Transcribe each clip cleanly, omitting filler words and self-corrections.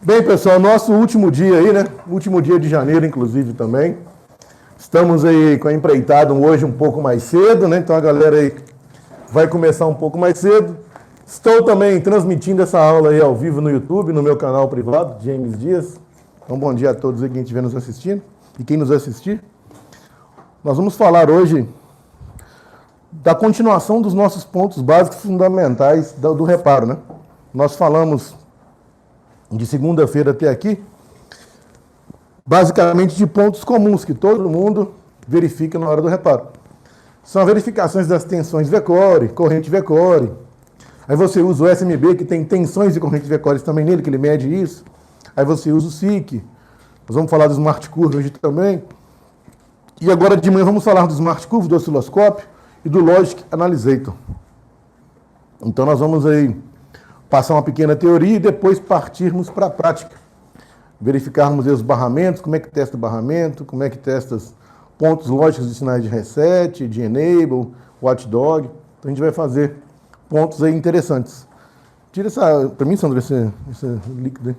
Bem, pessoal, nosso último dia aí, né? Último dia de janeiro, inclusive, também. Estamos aí com a empreitada hoje um pouco mais cedo, né? Então a galera aí vai começar um pouco mais cedo. Estou também transmitindo essa aula aí ao vivo no YouTube, no meu canal privado, James Dias. Então, bom dia a todos aí que estiver nos assistindo e quem nos assistir. Nós vamos falar hoje da continuação dos nossos pontos básicos fundamentais do reparo, né? Nós falamos de segunda-feira até aqui, basicamente de pontos comuns que todo mundo verifica na hora do reparo. São verificações das tensões VECORE, corrente VECORE. Aí você usa o SMB, que tem tensões e correntes VECORE também nele, que ele mede isso. Aí você usa o SIC. Nós vamos falar do Smart Curve hoje também. E agora de manhã vamos falar do Smart Curve, do osciloscópio e do Logic Analysator. Então nós vamos aí passar uma pequena teoria e depois partirmos para a prática. Verificarmos aí os barramentos, como é que testa o barramento, como é que testa os pontos lógicos de sinais de reset, de enable, watchdog. Então a gente vai fazer pontos aí interessantes. Tira essa, para mim, Sandro, esse líquido aí.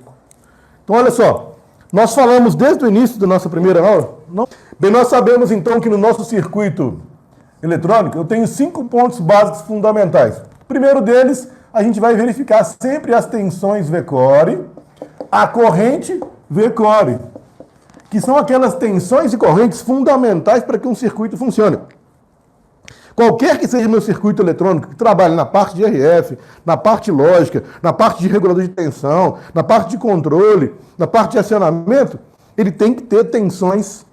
Então olha só, nós falamos desde o início da nossa primeira aula. Bem, nós sabemos então que no nosso circuito eletrônico eu tenho 5 pontos básicos fundamentais. O primeiro deles, a gente vai verificar sempre as tensões VECORE, a corrente VECORE, que são aquelas tensões e correntes fundamentais para que um circuito funcione. Qualquer que seja o meu circuito eletrônico, que trabalhe na parte de RF, na parte lógica, na parte de regulador de tensão, na parte de controle, na parte de acionamento, ele tem que ter tensões,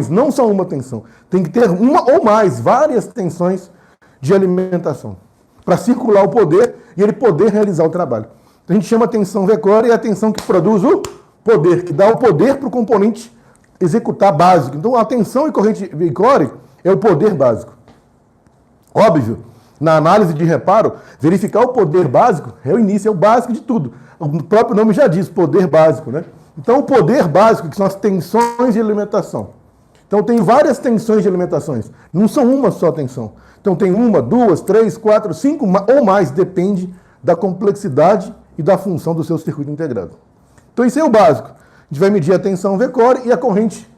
não só uma tensão. Tem que ter uma ou mais, várias tensões de alimentação, para circular o poder e ele poder realizar o trabalho. Então, a gente chama a tensão VECORE e a tensão que produz o poder, que dá o poder para o componente executar básico. Então, a tensão e corrente VECORE é o poder básico. Óbvio, na análise de reparo, verificar o poder básico é o início, é o básico de tudo. O próprio nome já diz, poder básico, né? Então, o poder básico, que são as tensões de alimentação. Então, tem várias tensões de alimentações. Não são uma só tensão. Então, tem 1, 2, 3, 4, 5 ou mais, depende da complexidade e da função do seu circuito integrado. Então, isso é o básico. A gente vai medir a tensão VECORE e a corrente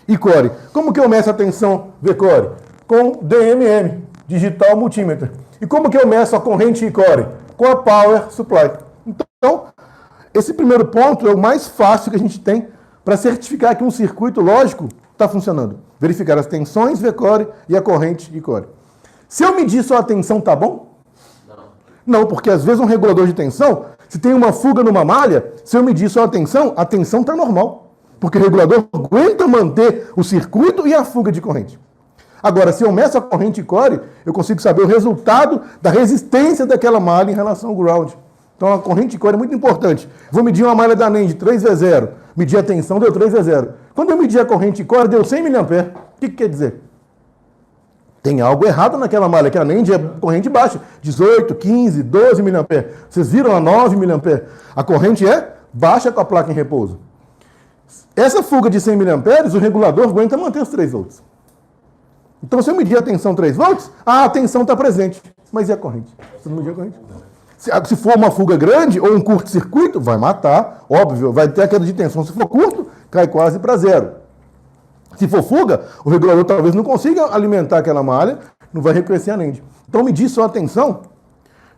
I-core. Como que eu meço a tensão VECORE? Com DMM, Digital Multimeter. E como que eu meço a corrente I-core? Com a Power Supply. Então, esse primeiro ponto é o mais fácil que a gente tem para certificar que um circuito lógico está funcionando. Verificar as tensões VECORE e a corrente I-core. Se eu medir só a tensão, tá bom? Não, porque às vezes um regulador de tensão, se tem uma fuga numa malha, se eu medir só a tensão está normal. Porque o regulador aguenta manter o circuito e a fuga de corrente. Agora, se eu meço a corrente I-core, eu consigo saber o resultado da resistência daquela malha em relação ao ground. Então a corrente I-core é muito importante. Vou medir uma malha da NEM de 3V0, medir a tensão, deu 3V0. Quando eu medir a corrente I-core, deu 100 mA. O que quer dizer? Tem algo errado naquela malha, que a NEM é corrente baixa, 18, 15, 12 mA. Vocês viram a 9 mA? A corrente é baixa com a placa em repouso. Essa fuga de 100 mA, o regulador aguenta manter os 3 volts. Então, se eu medir a tensão 3 volts, a tensão está presente. Mas e a corrente? Você não mediu a corrente? Se for uma fuga grande ou um curto-circuito, vai matar, óbvio, vai ter a queda de tensão. Se for curto, cai quase para zero. Se for fuga, o regulador talvez não consiga alimentar aquela malha, não vai reconhecer a lente. Então, medir só a tensão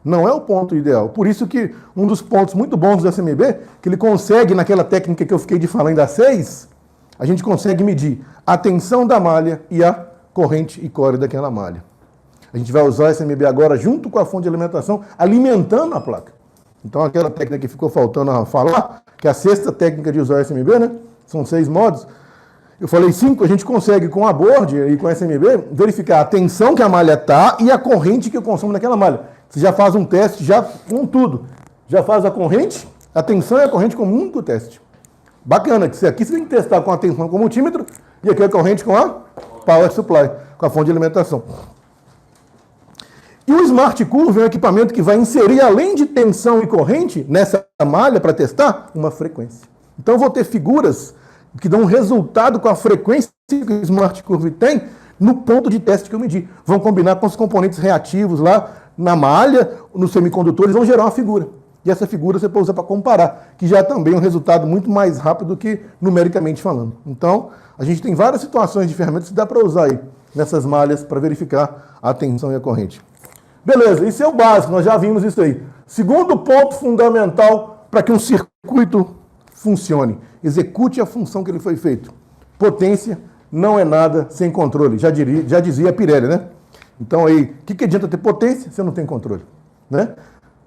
não é o ponto ideal. Por isso que um dos pontos muito bons do SMB, que ele consegue, naquela técnica que eu fiquei de falar ainda 6, a gente consegue medir a tensão da malha e a corrente I-core daquela malha. A gente vai usar o SMB agora junto com a fonte de alimentação, alimentando a placa. Então, aquela técnica que ficou faltando a falar, que é a 6ª técnica de usar o SMB, né? São 6 modos. Eu falei 5, a gente consegue com a board e com o SMB verificar a tensão que a malha está e a corrente que eu consumo naquela malha. Você já faz um teste já com tudo. Já faz a corrente, a tensão e a corrente com um único teste. Bacana, que aqui você tem que testar com a tensão com o multímetro e aqui a corrente com a Power Supply, com a fonte de alimentação. E o Smart Curve é um equipamento que vai inserir, além de tensão e corrente, nessa malha para testar, uma frequência. Então eu vou ter figuras que dão um resultado com a frequência que o Smart Curve tem no ponto de teste que eu medi. Vão combinar com os componentes reativos lá na malha, nos semicondutores, vão gerar uma figura. E essa figura você pode usar para comparar, que já é também um resultado muito mais rápido do que numericamente falando. Então, a gente tem várias situações de ferramentas que dá para usar aí nessas malhas para verificar a tensão e a corrente. Beleza, isso é o básico, nós já vimos isso aí. Segundo ponto fundamental para que um circuito funcione, execute a função que ele foi feito. Potência não é nada sem controle, já dizia Pirelli, né? Então aí, o que adianta ter potência se eu não tenho controle, né?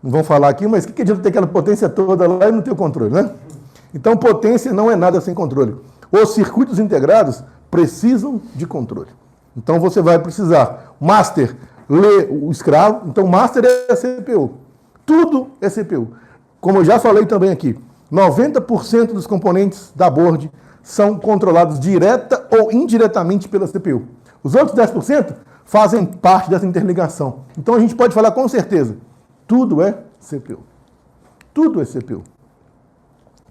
Não vamos falar aqui, mas o que adianta ter aquela potência toda lá e não ter o controle, né? Então, potência não é nada sem controle. Os circuitos integrados precisam de controle. Então, você vai precisar, master, ler o escravo. Então, master é a CPU. Tudo é CPU. Como eu já falei também aqui, 90% dos componentes da board são controlados direta ou indiretamente pela CPU. Os outros 10% fazem parte dessa interligação. Então, a gente pode falar com certeza, tudo é CPU. Tudo é CPU.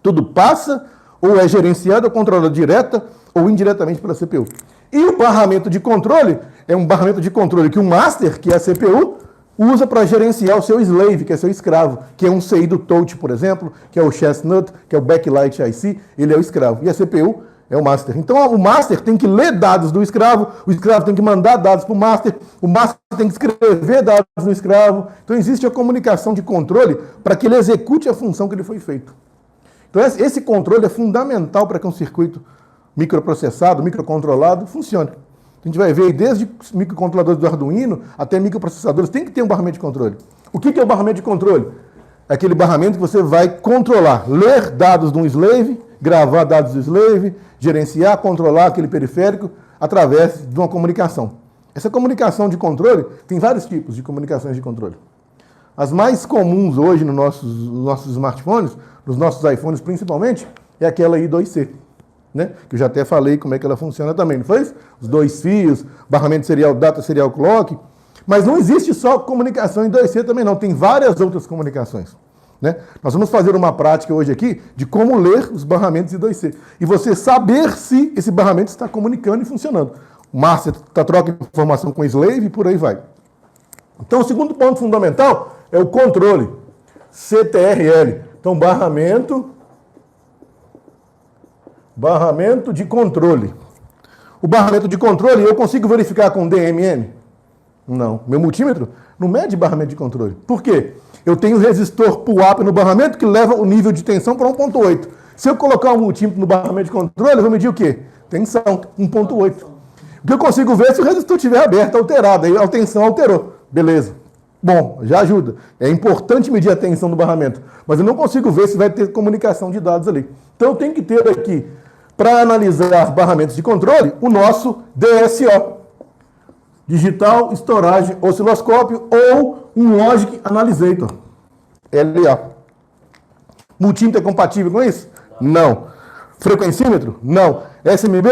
Tudo passa ou é gerenciado ou controlado direta ou indiretamente pela CPU. E o barramento de controle é um barramento de controle que o master, que é a CPU, usa para gerenciar o seu slave, que é seu escravo, que é um CI do touch, por exemplo, que é o chestnut, que é o backlight IC, ele é o escravo. E a CPU é o master. Então o master tem que ler dados do escravo, o escravo tem que mandar dados para o master tem que escrever dados no escravo. Então existe a comunicação de controle para que ele execute a função que ele foi feito. Então esse controle é fundamental para que um circuito microprocessado, microcontrolado, funcione. A gente vai ver desde microcontroladores do Arduino até microprocessadores, tem que ter um barramento de controle. O que é o barramento de controle? É aquele barramento que você vai controlar, ler dados de um slave, gravar dados do slave, gerenciar, controlar aquele periférico através de uma comunicação. Essa comunicação de controle, tem vários tipos de comunicações de controle. As mais comuns hoje nos nossos smartphones, nos nossos iPhones principalmente, é aquela I2C, né? Que eu já até falei como é que ela funciona também, não foi isso? Os 2 fios, barramento serial data, serial clock. Mas não existe só comunicação em 2C também não, tem várias outras comunicações. Né? Nós vamos fazer uma prática hoje aqui de como ler os barramentos I2C. E você saber se esse barramento está comunicando e funcionando. O master está trocando informação com o slave e por aí vai. Então, o segundo ponto fundamental é o controle. CTRL. Então, barramento de controle. O barramento de controle eu consigo verificar com DMM? Não. Meu multímetro não mede barramento de controle. Por quê? Eu tenho resistor pull-up no barramento que leva o nível de tensão para 1.8. Se eu colocar um multímetro no barramento de controle, eu vou medir o quê? Tensão, 1.8. O que eu consigo ver é se o resistor estiver aberto, alterado, aí a tensão alterou. Beleza. Bom, já ajuda. É importante medir a tensão do barramento, mas eu não consigo ver se vai ter comunicação de dados ali. Então eu tenho que ter aqui, para analisar os barramentos de controle, o nosso DSO. Digital Storage Osciloscópio ou um Logic Analysator, LA. Multímetro é compatível com isso? Não. Frequencímetro? Não. SMB?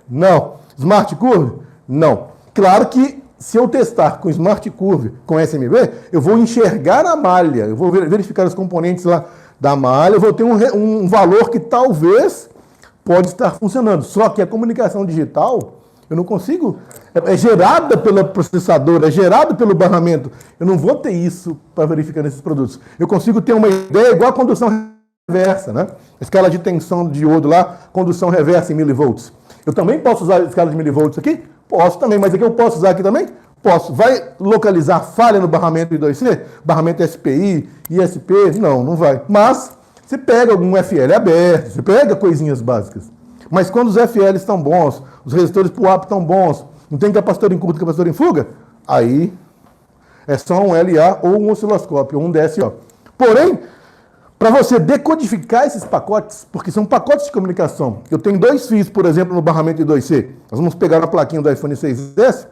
Não. Smart Curve? Não. Claro que se eu testar com Smart Curve, com SMB, eu vou enxergar a malha, eu vou verificar os componentes lá da malha, eu vou ter um valor que talvez pode estar funcionando. Só que a comunicação digital, eu não consigo, é gerada pelo processador, é gerado pelo barramento. Eu não vou ter isso para verificar nesses produtos. Eu consigo ter uma ideia igual a condução reversa, né? A escala de tensão de diodo lá, condução reversa em milivolts. Eu também posso usar a escala de milivolts aqui? Posso também, mas aqui eu posso usar aqui também? Posso. Vai localizar falha no barramento I2C? Barramento SPI, ISP? Não, não vai. Mas você pega algum FL aberto, você pega coisinhas básicas. Mas quando os FL estão bons, os resistores pull-up estão bons, não tem capacitor em curto e capacitor em fuga, aí é só um LA ou um osciloscópio, ou um DSO. Porém, para você decodificar esses pacotes, porque são pacotes de comunicação, eu tenho 2 fios, por exemplo, no barramento I2C, nós vamos pegar a plaquinha do iPhone 6S,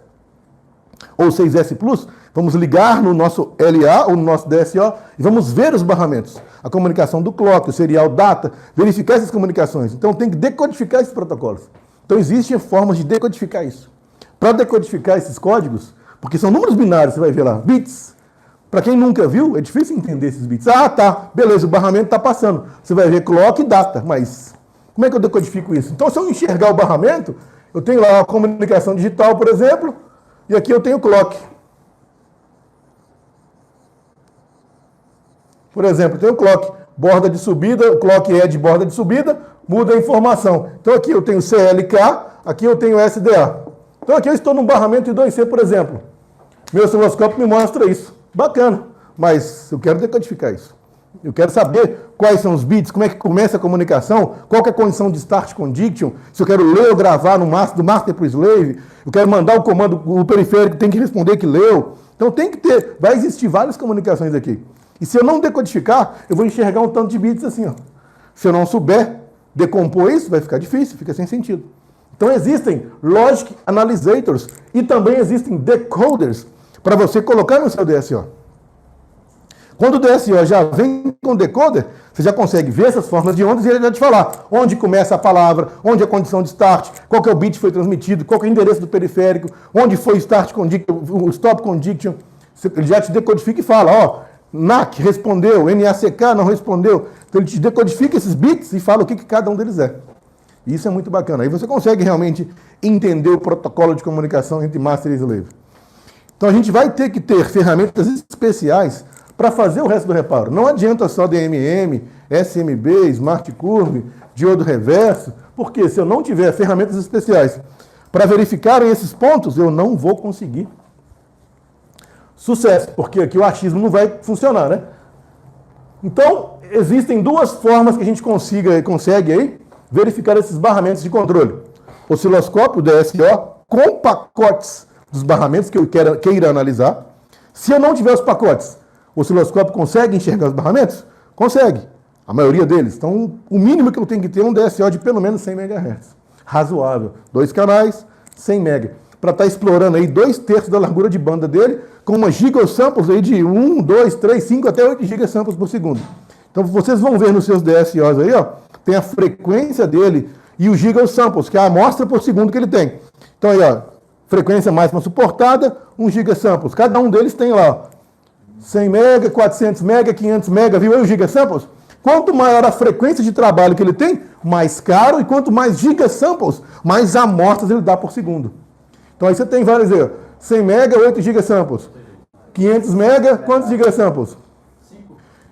ou 6S Plus, vamos ligar no nosso LA ou no nosso DSO e vamos ver os barramentos. A comunicação do clock, o serial data, verificar essas comunicações. Então tem que decodificar esses protocolos. Então existem formas de decodificar isso. Para decodificar esses códigos, porque são números binários, você vai ver lá, bits. Para quem nunca viu, é difícil entender esses bits. Ah, tá, beleza, o barramento está passando. Você vai ver clock e data, mas como é que eu decodifico isso? Então se eu enxergar o barramento, eu tenho lá a comunicação digital, por exemplo, e aqui eu tenho clock. Por exemplo, tem o clock, borda de subida, o clock é de borda de subida, muda a informação. Então aqui eu tenho CLK, aqui eu tenho SDA. Então aqui eu estou num barramento de 2C, por exemplo. Meu osciloscópio me mostra isso. Bacana, mas eu quero decodificar isso. Eu quero saber quais são os bits, como é que começa a comunicação, qual que é a condição de start condition, se eu quero ler ou gravar no master, do master para o slave, eu quero mandar o comando, o periférico tem que responder que leu. Então tem que ter, vai existir várias comunicações aqui. E se eu não decodificar, eu vou enxergar um tanto de bits assim, ó. Se eu não souber decompor isso, vai ficar difícil, fica sem sentido. Então existem logic analyzators e também existem decoders para você colocar no seu DSO. Quando o DSO já vem com decoder, você já consegue ver essas formas de ondas e ele vai te falar onde começa a palavra, onde é a condição de start, qual que é o bit que foi transmitido, qual que é o endereço do periférico, onde foi o start condition, o stop condition. Ele já te decodifica e fala, ó, NAC respondeu, NACK não respondeu. Então ele te decodifica esses bits e fala o que cada um deles é. E isso é muito bacana. Aí você consegue realmente entender o protocolo de comunicação entre master e slave. Então a gente vai ter que ter ferramentas especiais para fazer o resto do reparo. Não adianta só DMM, SMB, Smart Curve, diodo reverso, porque se eu não tiver ferramentas especiais para verificarem esses pontos, eu não vou conseguir sucesso, porque aqui o achismo não vai funcionar, né? Então, existem duas formas que a gente consegue aí verificar esses barramentos de controle. Osciloscópio, DSO, com pacotes dos barramentos que eu queira analisar. Se eu não tiver os pacotes, o osciloscópio consegue enxergar os barramentos? Consegue. A maioria deles. Então, o mínimo que eu tenho que ter é um DSO de pelo menos 100 MHz. Razoável. 2 canais, 100 MHz. Para estar explorando aí 2/3 da largura de banda dele, com uma gigasamples aí de 1, 2, 3, 5 até 8 gigasamples por segundo. Então, vocês vão ver nos seus DSOs aí, ó, tem a frequência dele e o gigasamples, que é a amostra por segundo que ele tem. Então, aí, ó, frequência máxima suportada, 1 gigasamples. Cada um deles tem lá, ó, 100 MB, 400 MB, 500 MB, viu aí o gigasamples? Quanto maior a frequência de trabalho que ele tem, mais caro, e quanto mais gigasamples, mais amostras ele dá por segundo. Então aí você tem vários aí, 100 MB, 8 gigasamples. 500 MB, quantos gigasamples?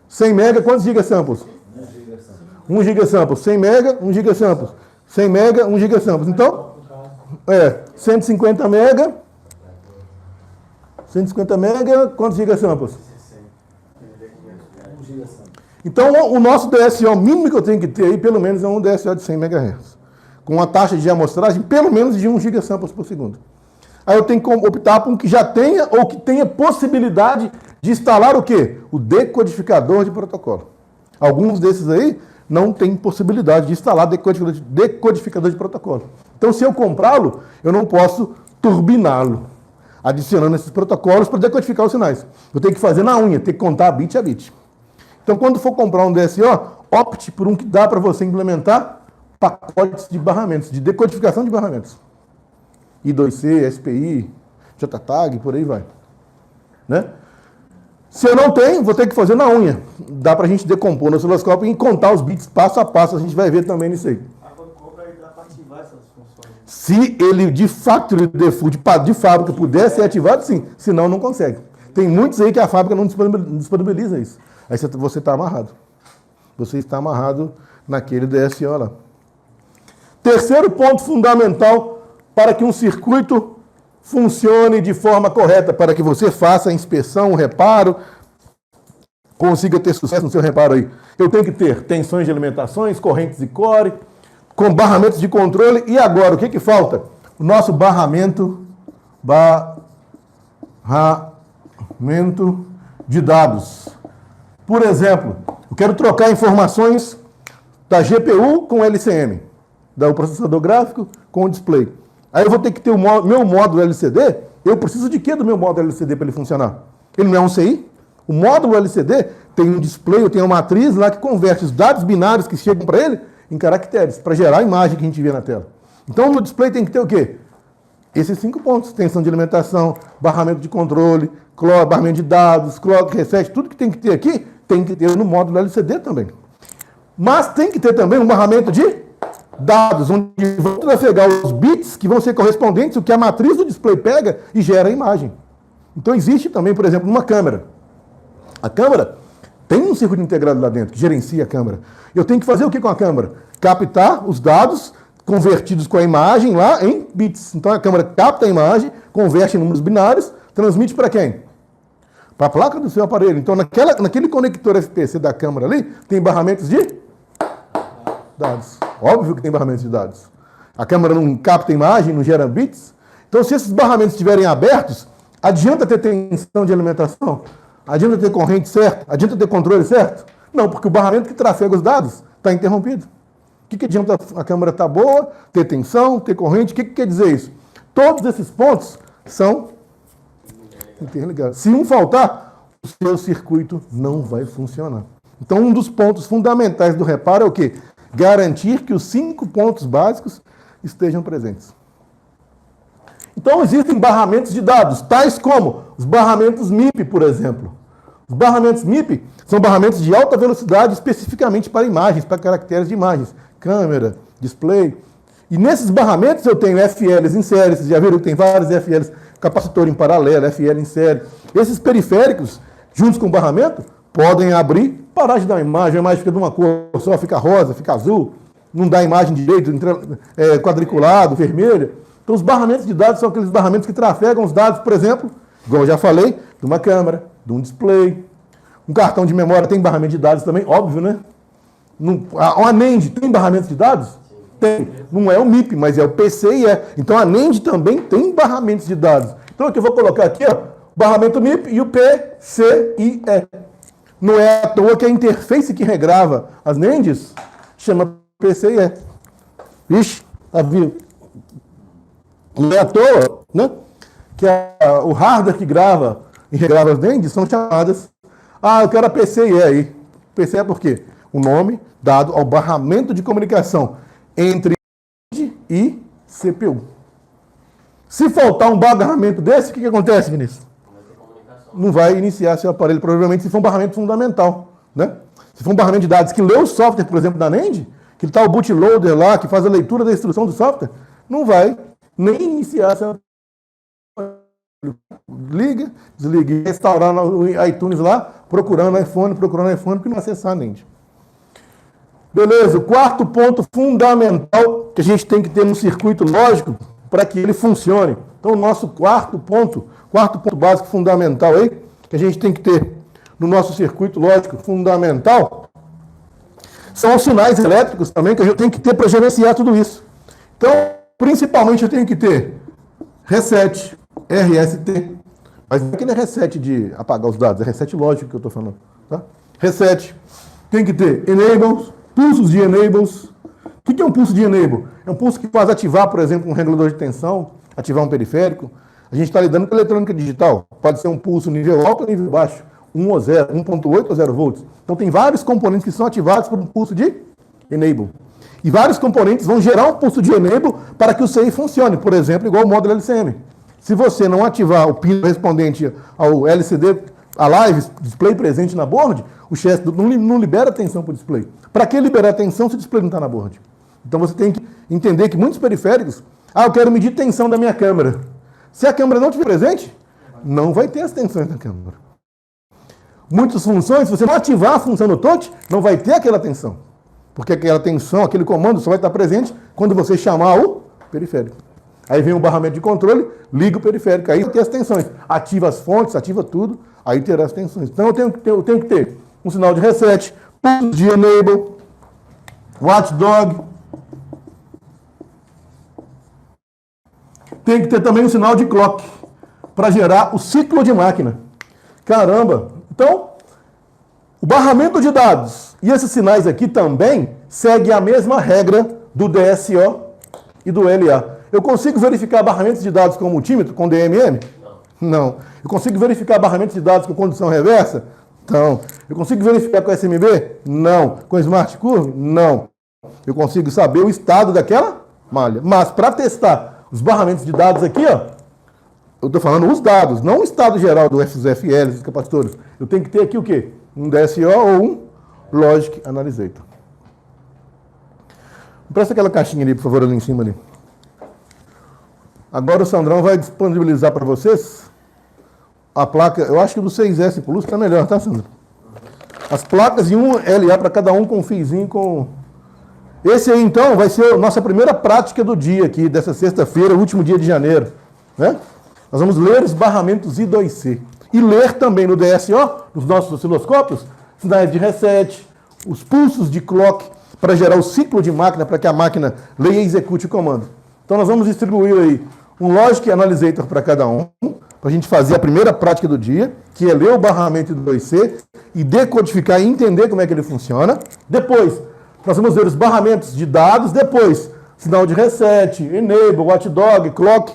100 MB, quantos gigasamples? 1 gigasamples. 100 MB, 1 gigasamples. 100 MB, 1 gigasamples. Então, 150 MB, 150 MB, quantos gigasamples? Então, o nosso DSO mínimo que eu tenho que ter aí, pelo menos, é um DSO de 100 MHz. Com uma taxa de amostragem, pelo menos, de 1 gigasamples por segundo. Aí eu tenho que optar por um que já tenha ou que tenha possibilidade de instalar o quê? O decodificador de protocolo. Alguns desses aí não têm possibilidade de instalar decodificador de protocolo. Então, se eu comprá-lo, eu não posso turbiná-lo, adicionando esses protocolos para decodificar os sinais. Eu tenho que fazer na unha, tenho que contar bit a bit. Então, quando for comprar um DSO, opte por um que dá para você implementar pacotes de barramentos, de decodificação de barramentos. I2C, SPI, JTAG, por aí vai. Né? Se eu não tenho, vou ter que fazer na unha. Dá para a gente decompor no osciloscópio e contar os bits passo a passo, a gente vai ver também nisso aí. Se ele de factory default, de fábrica, puder ser ativado, sim. Senão, não consegue. Tem muitos aí que a fábrica não disponibiliza isso. Aí você está amarrado. Você está amarrado naquele DSO lá. Terceiro ponto fundamental para que um circuito funcione de forma correta, para que você faça a inspeção, o reparo, consiga ter sucesso no seu reparo aí. Eu tenho que ter tensões de alimentações, correntes de core, com barramentos de controle. E agora, o que falta? O nosso barramento de dados. Por exemplo, eu quero trocar informações da GPU com o LCM, do processador gráfico com o display. Aí eu vou ter que ter o meu módulo LCD. Eu preciso de quê do meu módulo LCD para ele funcionar? Ele não é um CI? O módulo LCD tem um display, eu tenho uma matriz lá que converte os dados binários que chegam para ele em caracteres, para gerar a imagem que a gente vê na tela. Então, no display tem que ter o quê? Esses 5 pontos. Tensão de alimentação, barramento de controle, barramento de dados, clock reset, tudo que tem que ter aqui, tem que ter no módulo LCD também. Mas tem que ter também um barramento de dados, onde vão trafegar os bits que vão ser correspondentes ao que a matriz do display pega e gera a imagem. Então existe também, por exemplo, uma câmera. A câmera Tem um circuito integrado lá dentro que gerencia a câmera. Eu tenho que fazer o que com a câmera? Captar os dados convertidos com a imagem lá em bits. Então a câmera capta a imagem, converte em números binários, transmite para quem? Para a placa do seu aparelho. Então naquele conector FPC da câmera ali, tem barramentos de dados. Óbvio que tem barramentos de dados. A câmera não capta a imagem, não gera bits. Então se esses barramentos estiverem abertos, adianta ter tensão de alimentação? Adianta ter corrente certa? Adianta ter controle certo? Não, porque o barramento que trafega os dados está interrompido. O que adianta a câmera estar boa, ter tensão, ter corrente? O que quer dizer isso? Todos esses pontos são interligados. Se um faltar, o seu circuito não vai funcionar. Então, um dos pontos fundamentais do reparo é o quê? Garantir que os 5 pontos básicos estejam presentes. Então, existem barramentos de dados, tais como os barramentos MIP, por exemplo. Os barramentos MIP são barramentos de alta velocidade especificamente para imagens, para caracteres de imagens. Câmera, display. E nesses barramentos eu tenho FLs em série, vocês já viram que tem vários FLs, capacitor em paralelo, FL em série. Esses periféricos, juntos com o barramento, podem abrir, parar de dar imagem, a imagem fica de uma cor só, fica rosa, fica azul, não dá imagem direito, quadriculado, vermelho. Então os barramentos de dados são aqueles barramentos que trafegam os dados, por exemplo, igual eu já falei, de uma câmera, de um display. Um cartão de memória tem barramento de dados também, óbvio, né? A NAND tem barramento de dados? Tem. Não é o MIP, mas é o PCIe. Então a NAND também tem barramentos de dados. Então aqui eu vou colocar aqui, ó, o barramento MIP e o PCIe. Não é à toa que a interface que regrava as NANDs chama PCIe. Vixe, tá vindo. Não é à toa, né? Que o hardware que grava e regrava as NANDs são chamadas. Ah, eu quero a PCIe aí. PCIe por quê? O nome dado ao barramento de comunicação entre NAND e CPU. Se faltar um barramento desse, o que acontece, Vinícius? Não vai iniciar seu aparelho, provavelmente, se for um barramento fundamental, né? Se for um barramento de dados que lê o software, por exemplo, da NAND, que está o bootloader lá, que faz a leitura da instrução do software, não vai nem iniciar seu aparelho. Liga, desliga, restaurar no iTunes lá, procurando iPhone, porque não acessar a NAND. Beleza, o quarto ponto fundamental que a gente tem que ter no circuito lógico para que ele funcione. Então, o nosso quarto ponto básico fundamental aí, que a gente tem que ter no nosso circuito lógico fundamental, são os sinais elétricos também que eu tenho que ter para gerenciar tudo isso. Então, principalmente eu tenho que ter reset, RST, mas não é aquele reset de apagar os dados, é reset lógico que eu estou falando. Tá? Reset, tem que ter enables, pulsos de enables. O que é um pulso de enable? É um pulso que faz ativar, por exemplo, um regulador de tensão, ativar um periférico. A gente está lidando com eletrônica digital. Pode ser um pulso nível alto ou nível baixo, 1 ou 0, 1.8 ou 0 volts. Então tem vários componentes que são ativados por um pulso de enable. E vários componentes vão gerar um pulso de enable para que o CI funcione, por exemplo, igual o módulo LCM. Se você não ativar o pino correspondente ao LCD, a live, display presente na board, o chassi não libera tensão para o display. Para que liberar tensão se o display não está na board? Então você tem que entender que muitos periféricos, eu quero medir tensão da minha câmera. Se a câmera não estiver presente, não vai ter as tensões da câmera. Muitas funções, se você não ativar a função do touch, não vai ter aquela tensão. Porque aquela tensão, aquele comando só vai estar presente quando você chamar o periférico. Aí vem o barramento de controle, liga o periférico, aí tem as tensões. Ativa as fontes, ativa tudo, aí terá as tensões. Então eu tenho que ter um sinal de reset, pulso de enable, watchdog. Tem que ter também um sinal de clock para gerar o ciclo de máquina. Caramba! Então, o barramento de dados e esses sinais aqui também seguem a mesma regra do DSO e do LA. Eu consigo verificar barramentos de dados com multímetro, com DMM? Não. Eu consigo verificar barramentos de dados com condução reversa? Não. Eu consigo verificar com SMB? Não. Com Smart Curve? Não. Eu consigo saber o estado daquela malha. Mas para testar os barramentos de dados aqui, ó, eu estou falando os dados, não o estado geral dos FLs, dos capacitores. Eu tenho que ter aqui o quê? Um DSO ou um Logic Analysator. Presta aquela caixinha ali, por favor, ali em cima ali. Agora o Sandrão vai disponibilizar para vocês a placa, eu acho que do 6S Plus está melhor, tá, Sandro? as placas e um LA para cada um com um fiozinho com... Esse aí, então, vai ser a nossa primeira prática do dia aqui, dessa sexta-feira, último dia de janeiro, né? Nós vamos ler os barramentos I2C. E ler também no DSO, nos nossos osciloscópios, sinais de reset, os pulsos de clock, para gerar o ciclo de máquina, para que a máquina leia e execute o comando. Então nós vamos distribuir aí um Logic Analysator para cada um, para a gente fazer a primeira prática do dia, que é ler o barramento I2C e decodificar e entender como é que ele funciona. Depois, nós vamos ver os barramentos de dados, depois, sinal de reset, enable, watchdog, clock,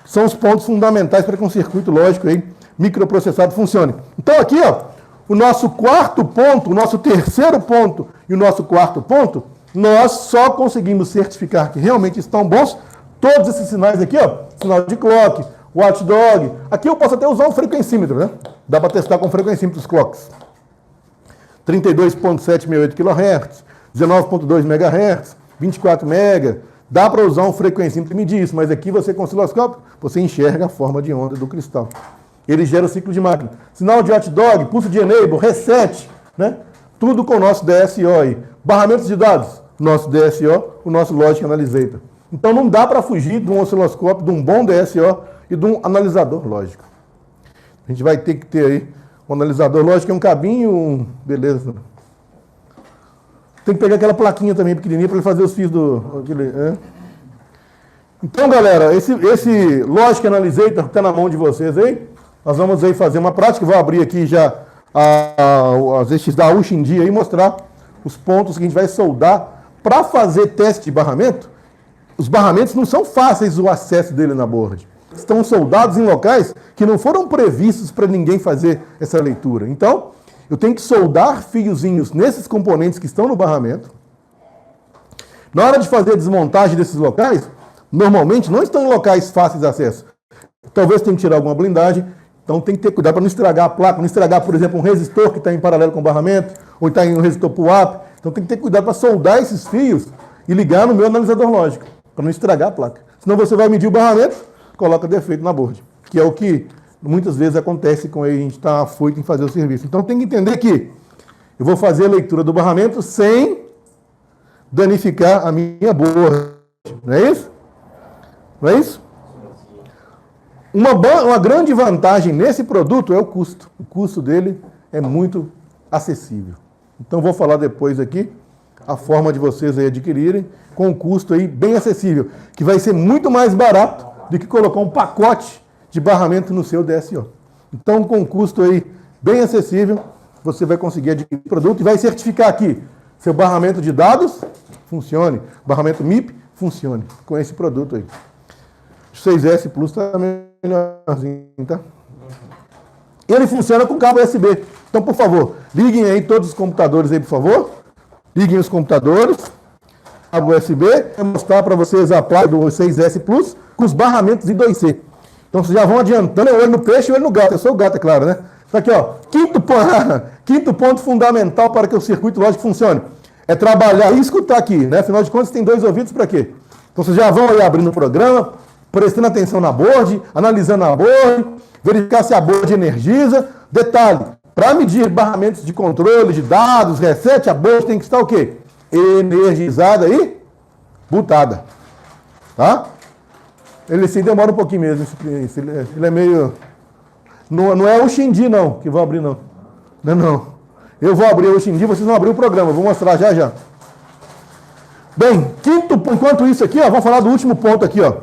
são os pontos fundamentais para que um circuito lógico aí, microprocessado funcione. Então aqui, ó, o nosso quarto ponto, o nosso terceiro ponto e o nosso quarto ponto, nós só conseguimos certificar que realmente estão bons todos esses sinais aqui, ó, sinal de clock, watchdog. Aqui eu posso até usar um frequencímetro, né? Dá para testar com frequencímetros clocks. 32.768 kHz, 19.2 MHz, 24 MHz. Dá para usar um frequencímetro e medir isso, mas aqui você com o osciloscópio, você enxerga a forma de onda do cristal. Ele gera o ciclo de máquina. Sinal de watchdog, pulso de enable, reset, né? Tudo com o nosso DSO aí. Barramentos de dados, nosso DSO, o nosso Logic Analysator. Então não dá para fugir de um osciloscópio, de um bom DSO e de um analisador lógico. A gente vai ter que ter aí um analisador lógico, um cabinho, beleza. Tem que pegar aquela plaquinha também pequenininha para ele fazer os fios do... Então, galera, esse Logic Analysator que está na mão de vocês aí, nós vamos aí fazer uma prática. Vou abrir aqui já as estes da UXINDI aí, mostrar os pontos que a gente vai soldar para fazer teste de barramento. Os barramentos não são fáceis o acesso dele na board. Estão soldados em locais que não foram previstos para ninguém fazer essa leitura. Então, eu tenho que soldar fiozinhos nesses componentes que estão no barramento. Na hora de fazer a desmontagem desses locais, normalmente não estão em locais fáceis de acesso. Talvez tenha que tirar alguma blindagem. Então tem que ter cuidado para não estragar a placa, não estragar, por exemplo, um resistor que está em paralelo com o barramento, ou está em um resistor pull-up. Então tem que ter cuidado para soldar esses fios e ligar no meu analisador lógico, para não estragar a placa. Senão você vai medir o barramento, coloca defeito na board, que é o que muitas vezes acontece com ele, a gente está afoito em fazer o serviço. Então tem que entender que eu vou fazer a leitura do barramento sem danificar a minha board. Não é isso? Não é isso? Uma grande vantagem nesse produto é o custo. O custo dele é muito acessível. Então vou falar depois aqui a forma de vocês aí adquirirem com um custo aí bem acessível, que vai ser muito mais barato do que colocar um pacote de barramento no seu DSO. Então com um custo aí bem acessível, você vai conseguir adquirir o produto e vai certificar aqui seu barramento de dados funcione, barramento MIP funcione com esse produto aí. O 6S Plus está melhorzinho, tá? Ele funciona com cabo USB. Então, por favor, liguem aí todos os computadores aí, por favor. Liguem os computadores. Cabo USB. Vou mostrar para vocês a placa do 6S Plus com os barramentos I2C. Então, vocês já vão adiantando. Eu olho no peixe e olho no gato. Eu sou o gato, é claro, né? Então, aqui, ó. Quinto ponto fundamental para que o circuito lógico funcione. É trabalhar e escutar aqui, né? Afinal de contas, tem dois ouvidos para quê? Então, vocês já vão aí abrindo o programa, prestando atenção na board, analisando a board, verificar se a board energiza. Detalhe, para medir barramentos de controle de dados, reset, a board tem que estar o quê? Energizada e bootada. Tá? Ele se demora um pouquinho mesmo. Ele é meio... Não é o Xindi, não, que vou abrir, não. Não. Eu vou abrir o Xindi, vocês vão abrir o programa. Vou mostrar já. Bem, enquanto isso aqui, ó, vamos falar do último ponto aqui, ó.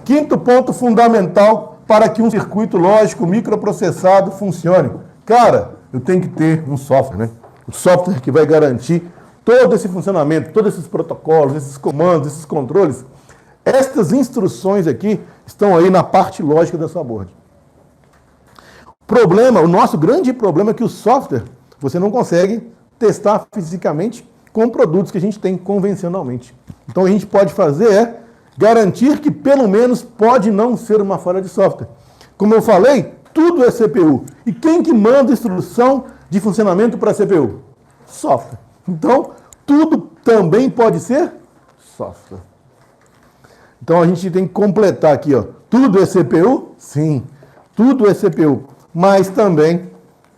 Quinto ponto fundamental para que um circuito lógico microprocessado funcione. Cara, eu tenho que ter um software, né? Um software que vai garantir todo esse funcionamento, todos esses protocolos, esses comandos, esses controles. Estas instruções aqui estão aí na parte lógica da sua board. O nosso grande problema é que o software você não consegue testar fisicamente com produtos que a gente tem convencionalmente. Então a gente pode fazer garantir que pelo menos pode não ser uma falha de software. Como eu falei, tudo é CPU. E quem que manda instrução de funcionamento para a CPU? Software. Então, tudo também pode ser software. Então a gente tem que completar aqui, ó. Tudo é CPU? Sim. Tudo é CPU. Mas também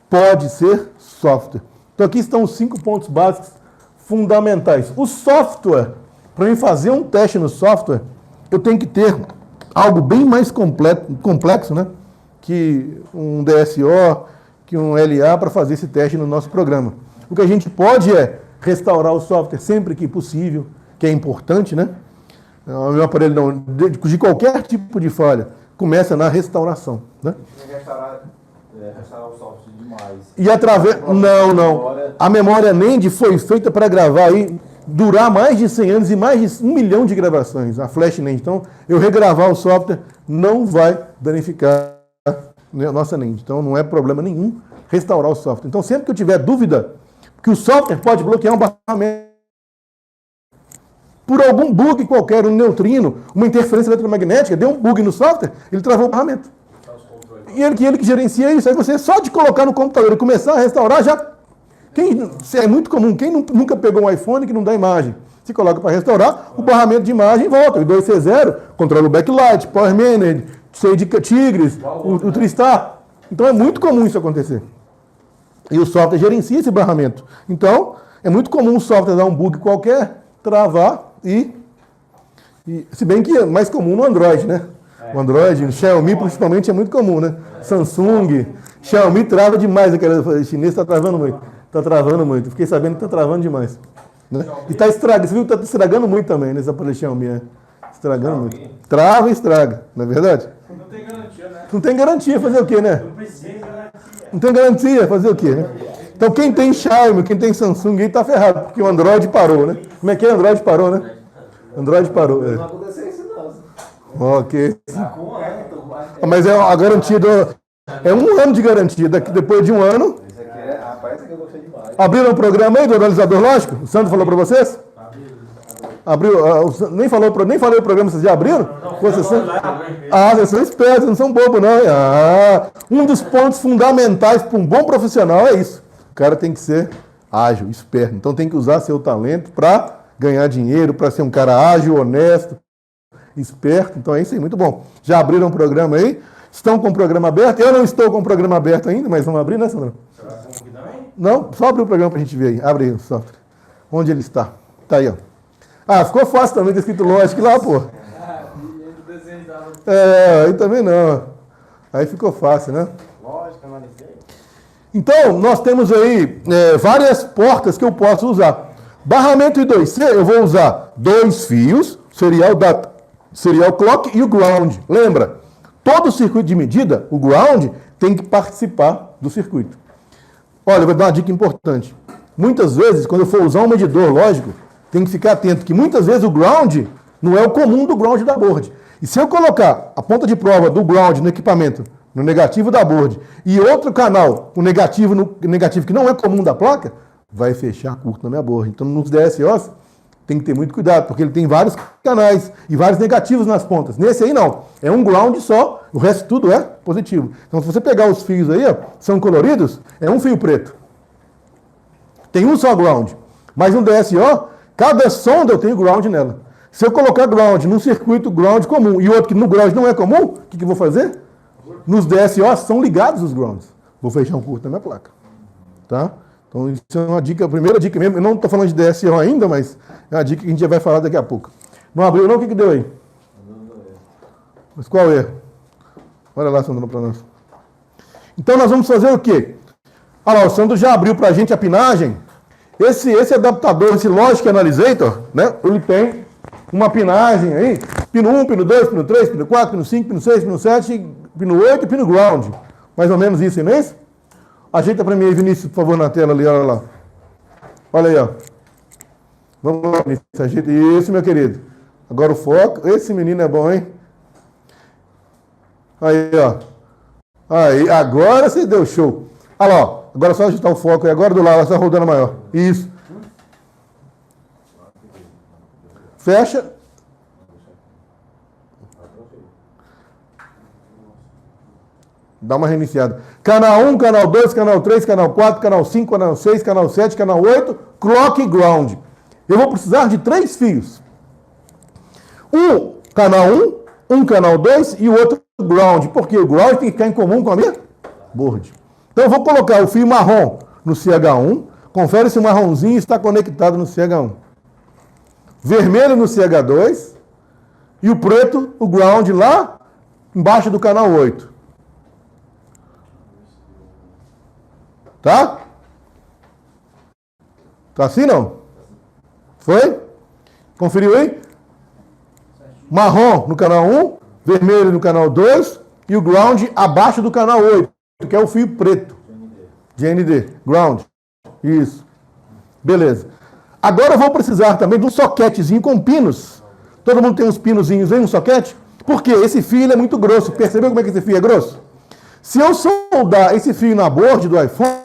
pode ser software. Então aqui estão os 5 pontos básicos fundamentais. O software, para mim fazer um teste no software, eu tenho que ter algo bem mais complexo, né? Que um DSO, que um LA para fazer esse teste no nosso programa. O que a gente pode é restaurar o software sempre que possível, que é importante, né? O meu aparelho não, de qualquer tipo de falha, começa na restauração, né? Restaurar o software demais. E através... Não. A memória NAND foi feita para gravar aí, durar mais de 100 anos e mais de 1 milhão de gravações, a Flash NAND. Então, eu regravar o software não vai danificar a nossa NAND. Então, não é problema nenhum restaurar o software. Então, sempre que eu tiver dúvida, que o software pode bloquear um barramento por algum bug qualquer, um neutrino, uma interferência eletromagnética, deu um bug no software, ele travou o barramento. E ele que gerencia isso. Aí você, só de colocar no computador e começar a restaurar, já... é muito comum. Quem nunca pegou um iPhone que não dá imagem? Se coloca para restaurar, o barramento de imagem volta. O 2C0 controla o backlight, Power Manager, Tigris, o TriStar. Então é muito comum isso acontecer. E o software gerencia esse barramento. Então, é muito comum o software dar um bug qualquer, travar e se bem que é mais comum no Android, né? O Android, o Xiaomi principalmente é muito comum, né? Samsung, Xiaomi trava demais, aquele chinês está travando muito. Está travando muito. Fiquei sabendo que está travando demais. Né? E está estragando, você viu que está estragando muito também nesse aparelho Xiaomi, né? Estragando muito. Trava e estraga, não é verdade? Não tem garantia, né? Não tem garantia, fazer o quê, né? Não tem garantia, fazer o quê, né? Então quem tem Xiaomi, quem tem Samsung aí está ferrado, porque o Android parou, né? Como é que é? Android parou, né? Android parou. Não aconteceu isso não. Ok. Com Mas é a garantia é 1 ano de garantia. Depois de 1 ano. Isso aqui é, rapaz, isso aqui eu gostei demais. Abriram o programa aí do analisador lógico? O Sandro falou para vocês? Abriu. Nem falei o programa, vocês já abriram? Vocês são espertos, não são bobos, não. Um dos pontos fundamentais para um bom profissional é isso. O cara tem que ser ágil, esperto. Então tem que usar seu talento para ganhar dinheiro, para ser um cara ágil, honesto, esperto. Então é isso aí, muito bom. Já abriram o programa aí? Estão com o programa aberto? Eu não estou com o programa aberto ainda, mas vamos abrir, né, Sandro? Você vai convidar também? Não, só abrir o programa para a gente ver aí. Abre aí o software. Onde ele está? Está aí, ó. Ficou fácil também, ter escrito lógico lá, pô. Aí também não. Aí ficou fácil, né? Lógico, analisei. Então, nós temos aí várias portas que eu posso usar. Barramento e 2C, eu vou usar 2 fios, serial clock e o ground. Lembra? Todo circuito de medida, o ground, tem que participar do circuito. Olha, eu vou dar uma dica importante. Muitas vezes, quando eu for usar um medidor lógico, tem que ficar atento que muitas vezes o ground não é o comum do ground da board. E se eu colocar a ponta de prova do ground no equipamento, no negativo da board, e outro canal, o negativo que não é comum da placa, vai fechar curto na minha board. Então, nos DSOs, tem que ter muito cuidado, porque ele tem vários canais e vários negativos nas pontas. Nesse aí, não. É um ground só, o resto tudo é positivo. Então, se você pegar os fios aí, ó, são coloridos, é um fio preto. Tem um só ground. Mas no DSO, cada sonda eu tenho ground nela. Se eu colocar ground num circuito ground comum e outro que no ground não é comum, o que eu vou fazer? Nos DSOs são ligados os grounds. Vou fechar um curto na minha placa. Tá? Então, isso é uma dica, a primeira dica mesmo. Eu não estou falando de DSO ainda, mas é uma dica que a gente já vai falar daqui a pouco. Não abriu não? O que deu aí? Mas qual é? Olha lá, Sandro, para nós. Então, nós vamos fazer o quê? Olha lá, o Sandro já abriu para a gente a pinagem. Esse adaptador, esse Logic Analysator, né? Ele tem uma pinagem aí. Pino 1, pino 2, pino 3, pino 4, pino 5, pino 6, pino 7, pino 8 e pino ground. Mais ou menos isso, não é isso? Ajeita para mim aí, Vinícius, por favor, na tela ali, olha lá. Olha aí, ó. Vamos lá, Vinícius, ajeita. Isso, meu querido. Agora o foco. Esse menino é bom, hein? Aí, ó. Aí, agora você deu show. Olha lá, ó. Agora é só ajustar o foco aí. Agora do lado, está rodando maior. Isso. Fecha. Dá uma reiniciada. Canal 1, canal 2, canal 3, canal 4, canal 5, canal 6, canal 7, canal 8, clock e ground. Eu vou precisar de 3 fios. Um canal 1, um canal 2 e o outro ground. Porque o ground tem que ficar em comum com a minha board. Então eu vou colocar o fio marrom no CH1, Confere se o marronzinho está conectado no CH1. Vermelho no CH2 e o preto, o ground, lá embaixo do canal 8. Tá? Tá assim não? Foi? Conferiu aí? Marrom no canal 1, vermelho no canal 2 e o ground abaixo do canal 8, que é o fio preto. GND, ground. Isso. Beleza. Agora eu vou precisar também de um soquetezinho com pinos. Todo mundo tem uns pinozinhos aí, um soquete? Porque esse fio ele é muito grosso. Percebeu como é que esse fio é grosso? Se eu soldar esse fio na board do iPhone,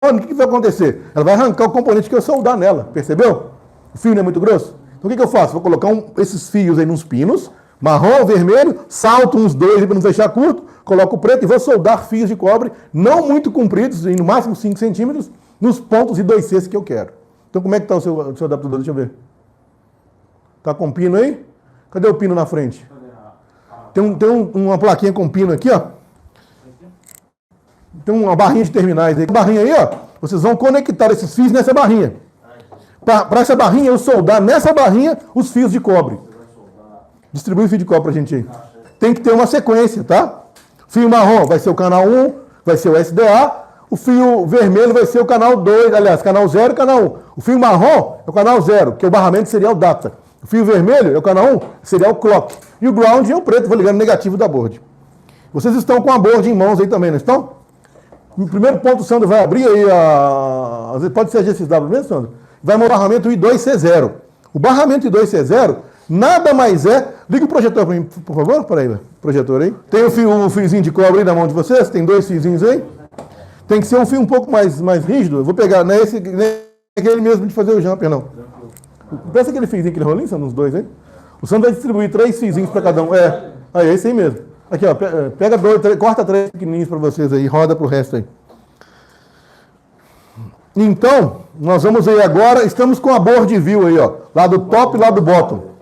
o que vai acontecer? Ela vai arrancar o componente que eu soldar nela. Percebeu? O fio não é muito grosso? Então o que eu faço? Vou colocar esses fios aí nos pinos, marrom, vermelho, salto uns dois para não fechar curto, coloco o preto e vou soldar fios de cobre não muito compridos, no máximo 5 centímetros, nos pontos e 2Cs que eu quero. Então como é que está o seu adaptador? Deixa eu ver. Está com pino aí? Cadê o pino na frente? Tem uma plaquinha com pino aqui, ó. Tem uma barrinha de terminais aí. Barrinha aí, ó. Vocês vão conectar esses fios nessa barrinha. Para essa barrinha, eu soldar nessa barrinha os fios de cobre. Distribui o fio de cobre pra gente aí. Tem que ter uma sequência, tá? Fio marrom vai ser o canal 1, vai ser o SDA. O fio vermelho vai ser o canal 2, aliás, canal 0 e canal 1. O fio marrom é o canal 0, que o barramento seria o data. O fio vermelho é o canal 1, seria o clock. E o ground é o preto, vou ligar no negativo da board. Vocês estão com a board em mãos aí também, não estão? O primeiro ponto, o Sandro vai abrir aí, às vezes pode ser a GSW mesmo, Sandro? Vai no barramento I2C0. O barramento I2C0 nada mais é... Liga o projetor para mim, por favor. Peraí, projetor aí. Tem um fiozinho de cobre aí na mão de vocês? Tem 2 fiozinhos aí? Tem que ser um fio um pouco mais rígido. Eu vou pegar, não é aquele mesmo de fazer o jumper, não. Pensa aquele fiozinho, aquele rolinho, Sandro, uns 2 aí. O Sandro vai distribuir 3 fiozinhos para cada um. Aí, esse aí mesmo. Aqui, ó, pega 2, corta 3 pequenininhos para vocês aí, roda pro resto aí. Então, nós vamos aí agora, estamos com a board view aí, ó, lá do top e lá do bottom.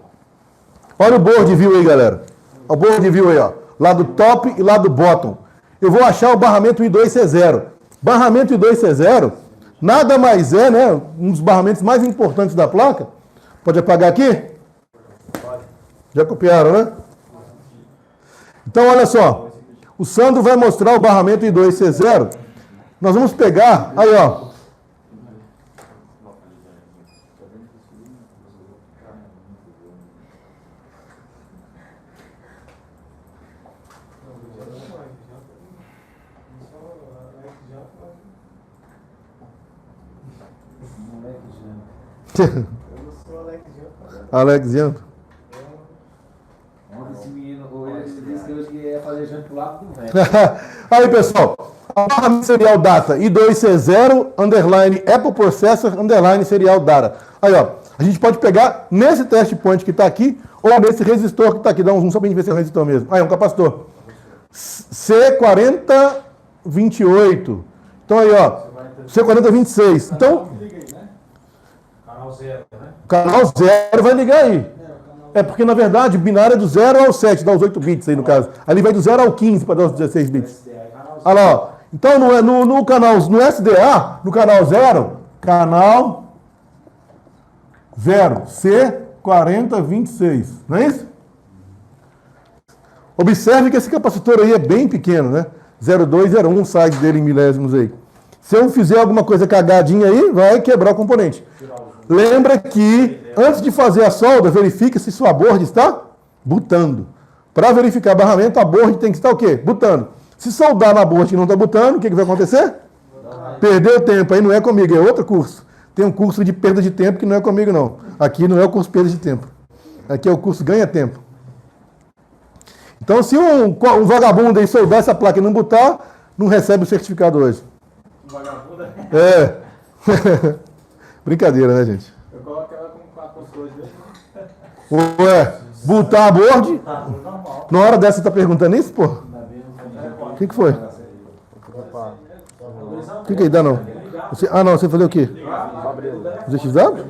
Olha o board view aí, galera. O board view aí, ó, lá do top e lá do bottom. Eu vou achar o barramento I2C0. Barramento I2C0 nada mais é, né, um dos barramentos mais importantes da placa. Pode apagar aqui? Já copiaram, né? Então, olha só. O Sandro vai mostrar o barramento I2C0. Nós vamos pegar, aí, ó. Alex Jump. Esse menino, ele disse que hoje ia fazer jump pro lado do vento. Aí, pessoal. O barramento serial data I2C0, underline Apple Processor, underline serial data. Aí, ó. A gente pode pegar nesse test point que está aqui, ou nesse resistor que está aqui. Dá um zoom só para a gente ver se é um resistor mesmo. Aí, um capacitor. C4028. Então, aí, ó. C4026. Então... Canal 0, né? Canal 0 vai ligar aí. É porque, na verdade, o binário é do 0 ao 7, dá os 8 bits aí no caso. Ali vai do 0 ao 15 para dar os 16 bits. Olha lá, ó. Então, no canal, no SDA, no canal 0, canal 0, C4026. Não é isso? Observe que esse capacitor aí é bem pequeno, né? 0,201 size dele em milésimos aí. Se eu fizer alguma coisa cagadinha aí, vai quebrar o componente. Lembra que, antes de fazer a solda, verifique se sua board está botando. Para verificar barramento, a board tem que estar o quê? Botando. Se soldar na board e não está botando, o que vai acontecer? Perdeu tempo. Aí não é comigo, é outro curso. Tem um curso de perda de tempo que não é comigo, não. Aqui não é o curso perda de tempo. Aqui é o curso ganha tempo. Então, se um vagabundo aí soldar essa placa e não botar, não recebe o certificado hoje. Vagabundo? É. Brincadeira, né, gente? Eu coloco ela com 4 pessoas mesmo. Ué, botar a board? Na hora dessa você tá perguntando isso, pô? O que foi? O que dá não? Não, você fazer o quê? Os XW?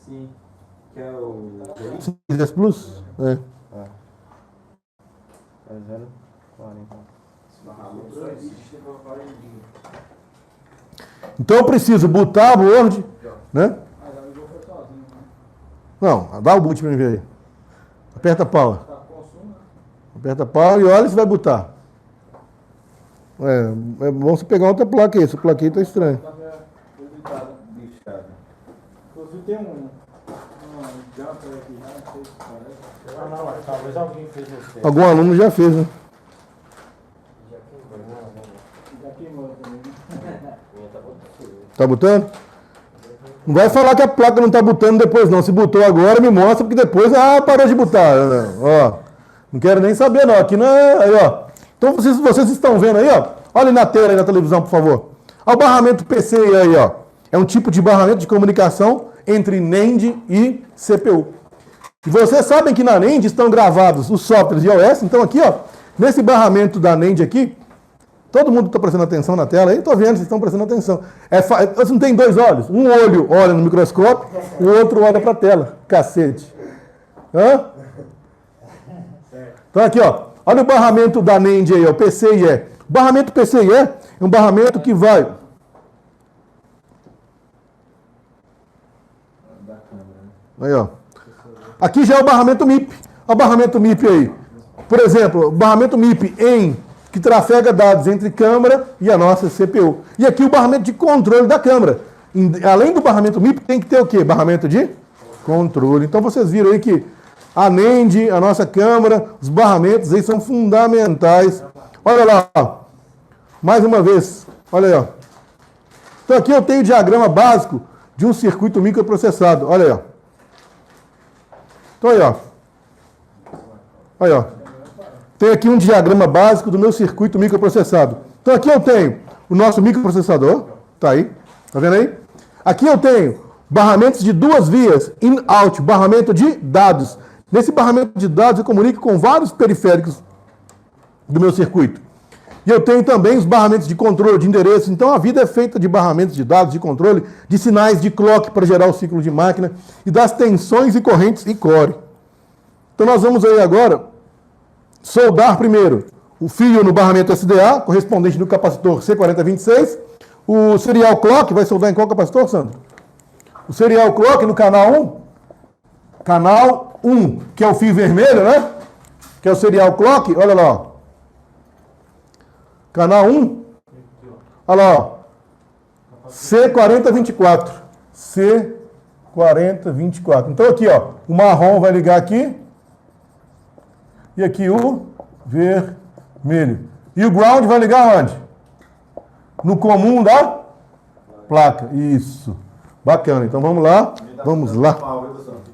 Sim. Que é o... 6 Plus? É. É 0,40. Então eu preciso botar board, né? Não, dá o boot para mim ver aí. Aperta power. Aperta power e olha se vai botar. É bom você pegar outra placa aí, essa placa aí tá estranha. Tem um jumper aqui, não sei se parece. Não, talvez alguém fez esse. Algum aluno já fez, né? Já queimou também. Tá botando? Não vai falar que a placa não tá botando depois, não. Se botou agora, me mostra, porque depois, parou de botar. Ó, não quero nem saber, não. Aqui não é. Aí, ó. Então vocês estão vendo aí, ó. Olha na tela aí na televisão, por favor. Olha o barramento PCI aí, ó. É um tipo de barramento de comunicação entre NAND e CPU. E vocês sabem que na NAND estão gravados os softwares iOS. Então aqui, ó, nesse barramento da NAND aqui, todo mundo está prestando atenção na tela aí? Estou vendo, vocês estão prestando atenção. Você não tem dois olhos? Um olho olha no microscópio, o outro olha para a tela. Cacete. Hã? Então aqui, ó. Olha o barramento da NAND aí, ó, PCIe. O barramento PCIe é um barramento que vai... Aí, ó. Aqui já é o barramento MIP. Olha o barramento MIP aí. Por exemplo, o barramento MIP que trafega dados entre câmera e a nossa CPU. E aqui o barramento de controle da câmera. Além do barramento MIP, tem que ter o quê? Barramento de controle. Então vocês viram aí que a NAND, a nossa câmera, os barramentos aí são fundamentais. Olha lá, ó. Mais uma vez. Olha aí, ó. Então aqui eu tenho o diagrama básico de um circuito microprocessado. Olha aí, ó. Então aí, ó. Aí, ó. Tem aqui um diagrama básico do meu circuito microprocessado. Então aqui eu tenho o nosso microprocessador. Tá aí. Tá vendo aí? Aqui eu tenho barramentos de duas vias, in-out, barramento de dados. Nesse barramento de dados eu comunico com vários periféricos do meu circuito. E eu tenho também os barramentos de controle de endereço. Então a vida é feita de barramentos de dados, de controle, de sinais de clock para gerar o ciclo de máquina e das tensões e correntes e core. Então nós vamos aí agora soldar primeiro o fio no barramento SDA, correspondente do capacitor C4026. O serial clock vai soldar em qual capacitor, Sandro? O serial clock no canal 1. Canal 1, que é o fio vermelho, né? Que é o serial clock. Olha lá, ó. Canal 1. Olha lá, ó. C4024. C4024. Então aqui, ó, o marrom vai ligar aqui. E aqui o vermelho. E o ground vai ligar onde? No comum da placa. Isso. Bacana. Então vamos lá. Vamos lá.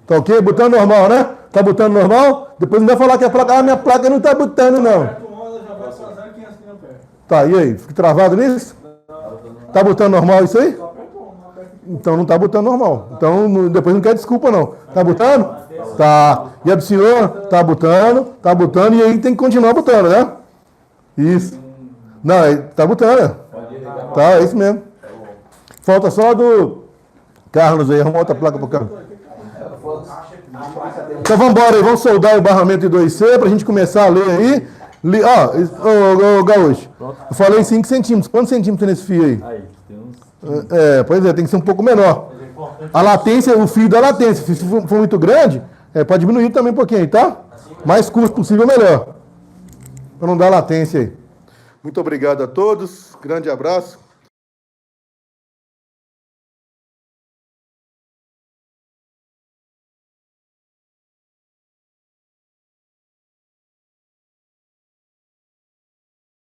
Tá ok? Botando normal, né? Tá botando normal? Depois não vai falar que a placa, minha placa não tá botando, não. Tá, e aí? Fica travado nisso? Tá botando normal isso aí? Então não tá botando normal. Então depois não quer desculpa, não. Tá botando? Tá. E a do senhor? Tá botando, e aí tem que continuar botando, né? Isso. Não, tá botando. Tá, é isso mesmo. Falta só a do Carlos aí, arruma outra placa pro Carlos. Então vamos embora aí, vamos soldar o barramento de 2C pra gente começar a ler aí. Ó, Gaúcho, eu falei 5 centímetros. Quantos centímetros tem nesse fio aí? Aí, tem uns... Pois é, tem que ser um pouco menor. A latência, o fio da latência, se for muito grande, pode diminuir também um pouquinho, tá? Mais curto possível, melhor. Para não dar latência aí. Muito obrigado a todos, grande abraço.